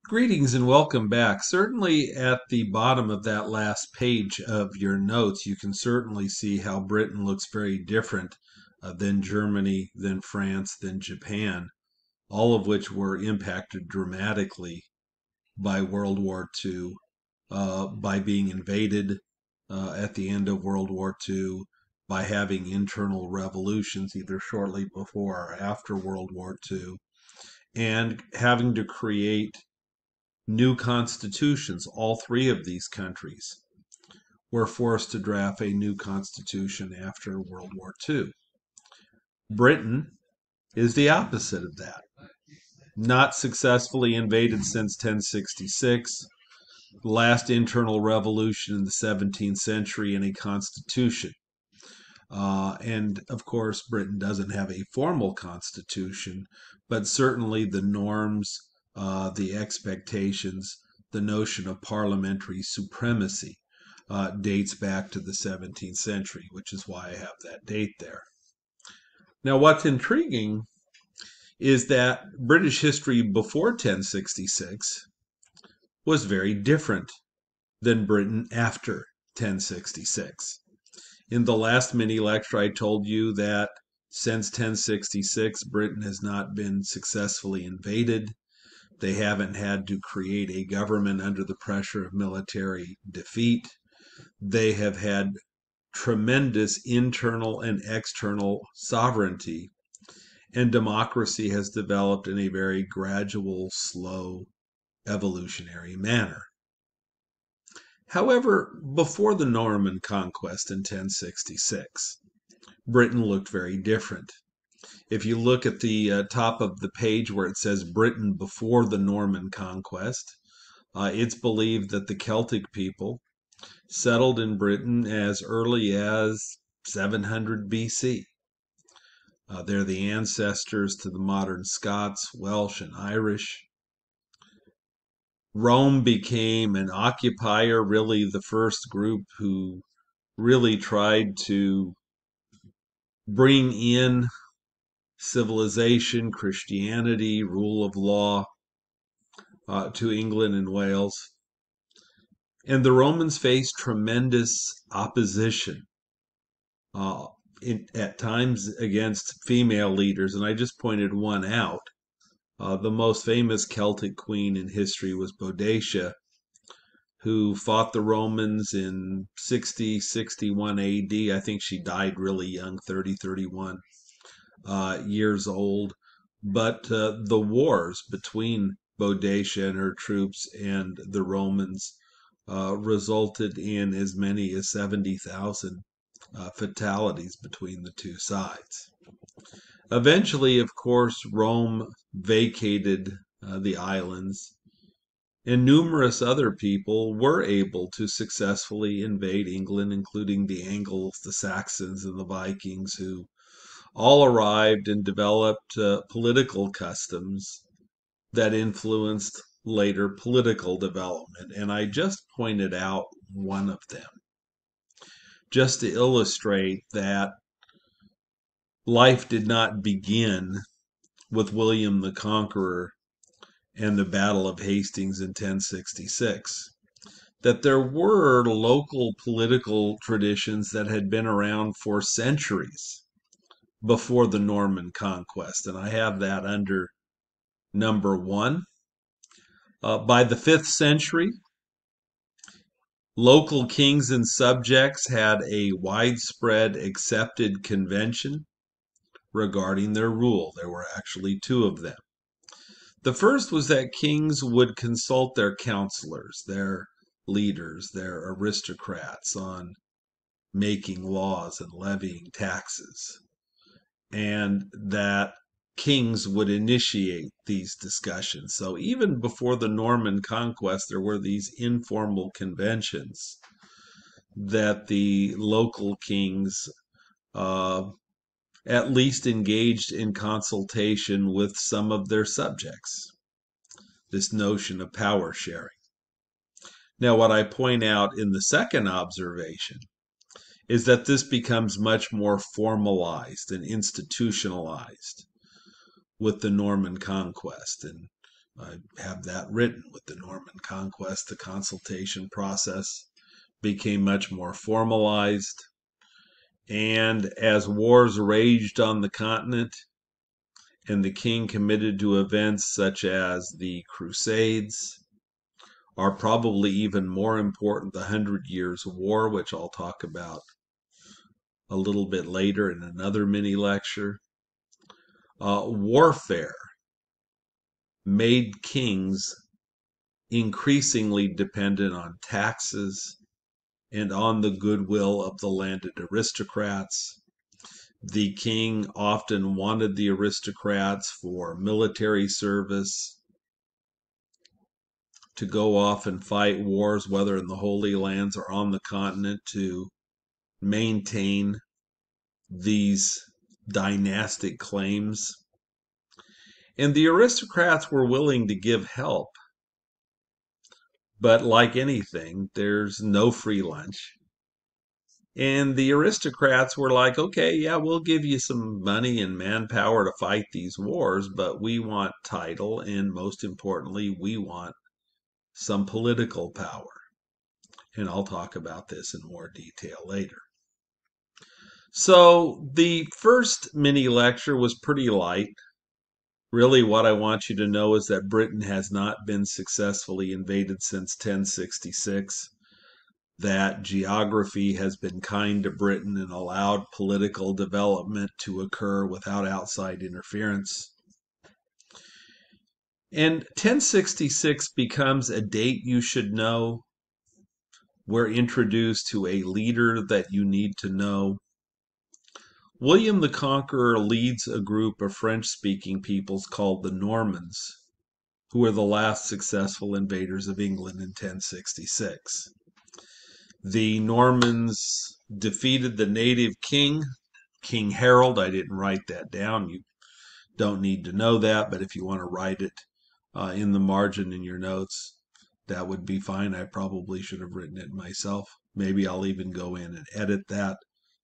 Greetings and welcome back. Certainly at the bottom of that last page of your notes, you can certainly see how Britain looks very different than Germany, than France, than Japan, all of which were impacted dramatically by World War II, by being invaded at the end of World War II, by having internal revolutions either shortly before or after World War II, and having to create new constitutions. All three of these countries were forced to draft a new constitution after World War II. Britain is the opposite of that. Not successfully invaded since 1066, last internal revolution in the 17th century, and a constitution. And of course, Britain doesn't have a formal constitution, but certainly the norms, the expectations, the notion of parliamentary supremacy dates back to the 17th century, which is why I have that date there. Now, what's intriguing is that British history before 1066 was very different than Britain after 1066. In the last mini lecture, I told you that since 1066, Britain has not been successfully invaded. They haven't had to create a government under the pressure of military defeat. They have had tremendous internal and external sovereignty, and democracy has developed in a very gradual, slow, evolutionary manner. However, before the Norman Conquest in 1066, Britain looked very different. If you look at the top of the page where it says Britain before the Norman Conquest, it's believed that the Celtic people settled in Britain as early as 700 BC. They're the ancestors to the modern Scots, Welsh, and Irish. Rome became an occupier, really the first group who really tried to bring in civilization, Christianity, rule of law to England and Wales. And the Romans faced tremendous opposition at times against female leaders. And I just pointed one out. The most famous Celtic queen in history was Boadicea, who fought the Romans in 60, 61 AD. I think she died really young, 30, 31 years old. But the wars between Boadicea and her troops and the Romans resulted in as many as 70,000 fatalities between the two sides. Eventually, of course, Rome vacated the islands, and numerous other people were able to successfully invade England, including the Angles, the Saxons, and the Vikings, who all arrived and developed political customs that influenced later political development. And I just pointed out one of them, just to illustrate that life did not begin with William the Conqueror and the Battle of Hastings in 1066. That there were local political traditions that had been around for centuries before the Norman Conquest. And I have that under number one. By the 5th century, local kings and subjects had a widespread accepted convention regarding their rule. There were actually two of them. The first was that kings would consult their counselors, their leaders, their aristocrats on making laws and levying taxes, and that kings would initiate these discussions. So even before the Norman Conquest, there were these informal conventions that the local kings at least engaged in consultation with some of their subjects. This notion of power sharing. Now, what I point out in the second observation is that this becomes much more formalized and institutionalized with the Norman Conquest. And I have that written. With the Norman Conquest, the consultation process became much more formalized. And as wars raged on the continent, and the king committed to events such as the Crusades, are probably even more important, the Hundred Years' War, which I'll talk about a little bit later in another mini lecture. Warfare made kings increasingly dependent on taxes and on the goodwill of the landed aristocrats. The king often wanted the aristocrats for military service, to go off and fight wars, whether in the Holy Lands or on the continent, to maintain these dynastic claims. And the aristocrats were willing to give help. But like anything, there's no free lunch. And the aristocrats were like, okay, yeah, we'll give you some money and manpower to fight these wars, but we want title, and most importantly, we want some political power. And I'll talk about this in more detail later. So the first mini lecture was pretty light. Really, what I want you to know is that Britain has not been successfully invaded since 1066, that geography has been kind to Britain and allowed political development to occur without outside interference. And 1066 becomes a date you should know. We're introduced to a leader that you need to know. William the Conqueror leads a group of French-speaking peoples called the Normans, who were the last successful invaders of England in 1066. The Normans defeated the native king, King Harold. I didn't write that down. You don't need to know that, but if you want to write it in the margin in your notes, that would be fine. I probably should have written it myself. Maybe I'll even go in and edit that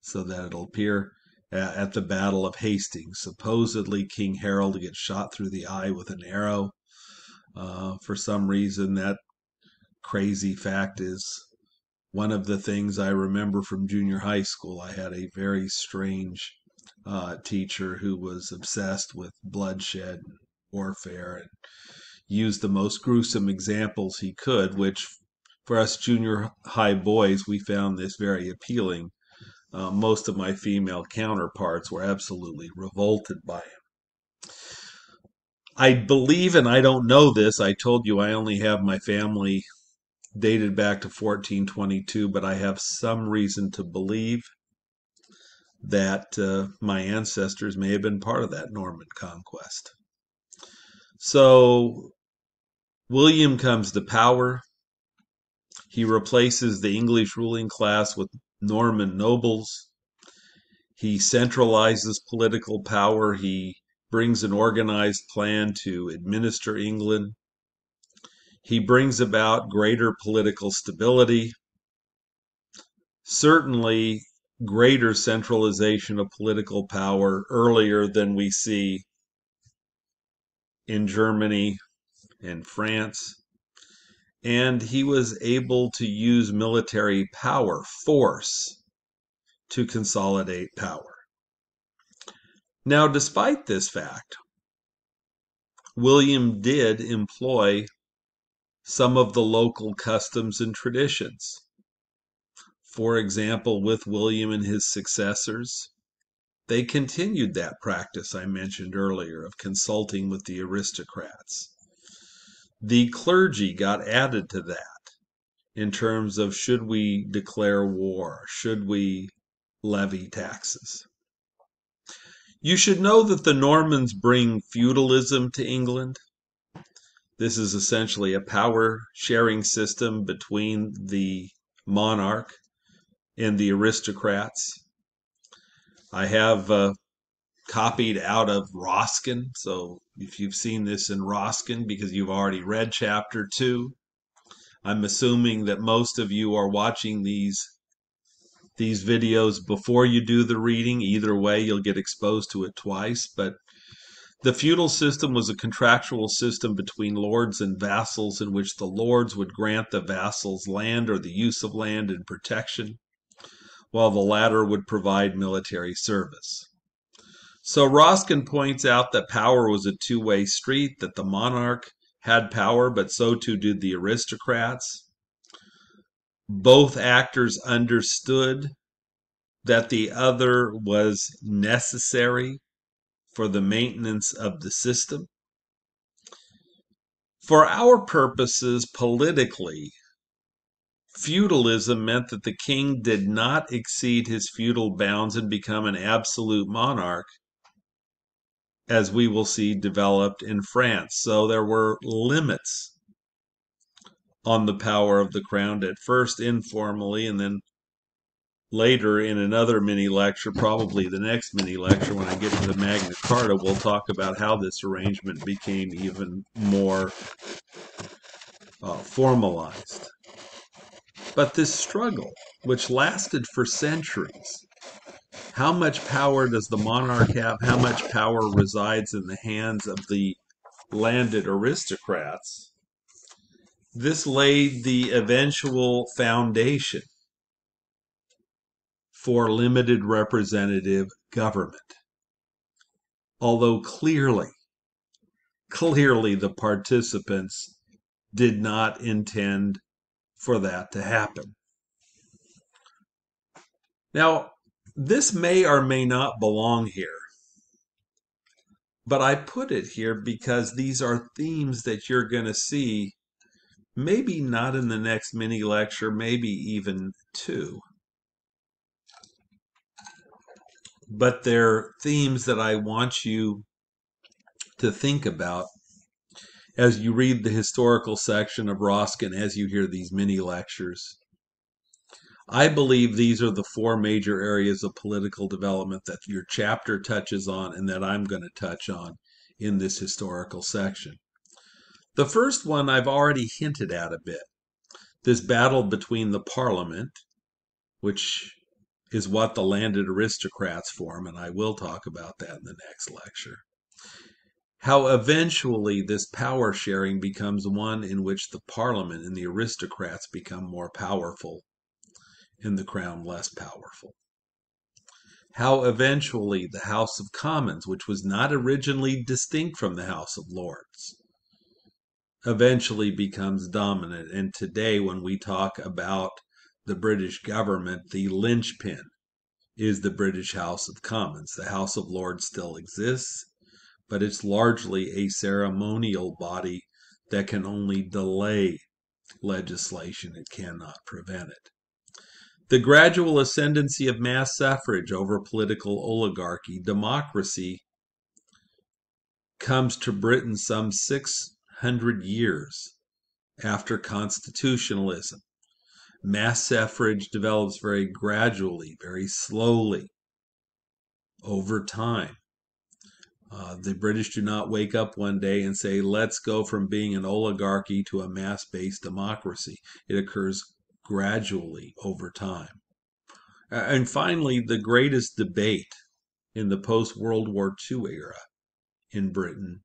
so that it'll appear. At the Battle of Hastings, supposedly King Harold gets shot through the eye with an arrow. For some reason, that crazy fact is one of the things I remember from junior high school. I had a very strange teacher who was obsessed with bloodshed and warfare, and used the most gruesome examples he could, which for us junior high boys, we found this very appealing. Most of my female counterparts were absolutely revolted by him. I believe, and I don't know this, I told you I only have my family dated back to 1422, but I have some reason to believe that my ancestors may have been part of that Norman conquest. So William comes to power. He replaces the English ruling class with Norman nobles. He centralizes political power. He brings an organized plan to administer England. He brings about greater political stability, certainly greater centralization of political power earlier than we see in Germany and France. And he was able to use military power, force, to consolidate power. Now, despite this fact, William did employ some of the local customs and traditions. For example, with William and his successors, they continued that practice I mentioned earlier of consulting with the aristocrats. The clergy got added to that in terms of, should we declare war? Should we levy taxes? You should know that the Normans bring feudalism to England. This is essentially a power-sharing system between the monarch and the aristocrats. I have copied out of Ruskin, so if you've seen this in Ruskin because you've already read chapter 2, I'm assuming that most of you are watching these videos before you do the reading. Either way, you'll get exposed to it twice, but The feudal system was a contractual system between lords and vassals in which the lords would grant the vassals land or the use of land and protection, while the latter would provide military service. So Roskin points out that power was a two-way street, that the monarch had power, but so too did the aristocrats. Both actors understood that the other was necessary for the maintenance of the system. For our purposes, politically, feudalism meant that the king did not exceed his feudal bounds and become an absolute monarch, as we will see developed in France. So there were limits on the power of the crown, at first informally, and then later in another mini lecture, probably the next mini lecture when I get to the Magna Carta, we'll talk about how this arrangement became even more formalized. But this struggle, which lasted for centuries, how much power does the monarch have? How much power resides in the hands of the landed aristocrats? This laid the eventual foundation for limited representative government. Although clearly the participants did not intend for that to happen. Now, this may or may not belong here, but I put it here because these are themes that you're going to see, maybe not in the next mini lecture, maybe even two. But they're themes that I want you to think about as you read the historical section of Roskin, as you hear these mini lectures. I believe these are the four major areas of political development that your chapter touches on and that I'm going to touch on in this historical section. The first one I've already hinted at a bit. This battle between the Parliament, which is what the landed aristocrats form, and I will talk about that in the next lecture. How eventually this power sharing becomes one in which the Parliament and the aristocrats become more powerful and the crown less powerful. How eventually the House of Commons, which was not originally distinct from the House of Lords, eventually becomes dominant. And today, when we talk about the British government, the linchpin is the British House of Commons. The House of Lords still exists, but it's largely a ceremonial body that can only delay legislation. It cannot prevent it. The gradual ascendancy of mass suffrage over political oligarchy, democracy, comes to Britain some 600 years after constitutionalism. Mass suffrage develops very gradually, very slowly, over time. The British do not wake up one day and say, let's go from being an oligarchy to a mass-based democracy. It occurs gradually over time. And finally, the greatest debate in the post-World War II era in Britain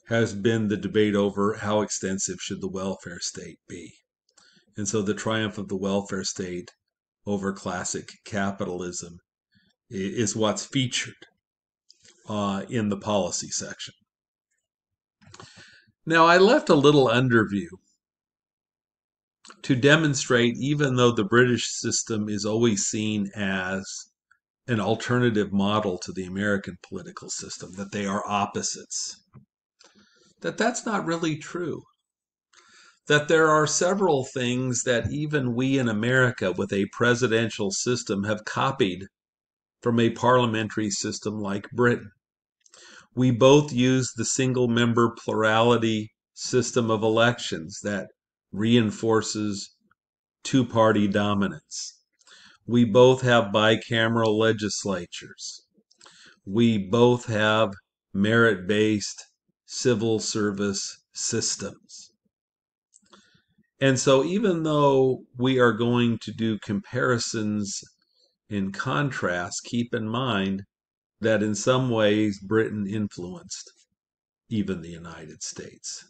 has been the debate over how extensive should the welfare state be. And so the triumph of the welfare state over classic capitalism is what's featured in the policy section. Now, I left a little underview to demonstrate, even though the British system is always seen as an alternative model to the American political system, that they are opposites, that's not really true. That there are several things that even we in America with a presidential system have copied from a parliamentary system like Britain. We both use the single-member plurality system of elections that reinforces two-party dominance. We both have bicameral legislatures. We both have merit-based civil service systems. And so even though we are going to do comparisons in contrast, keep in mind that in some ways Britain influenced even the United States.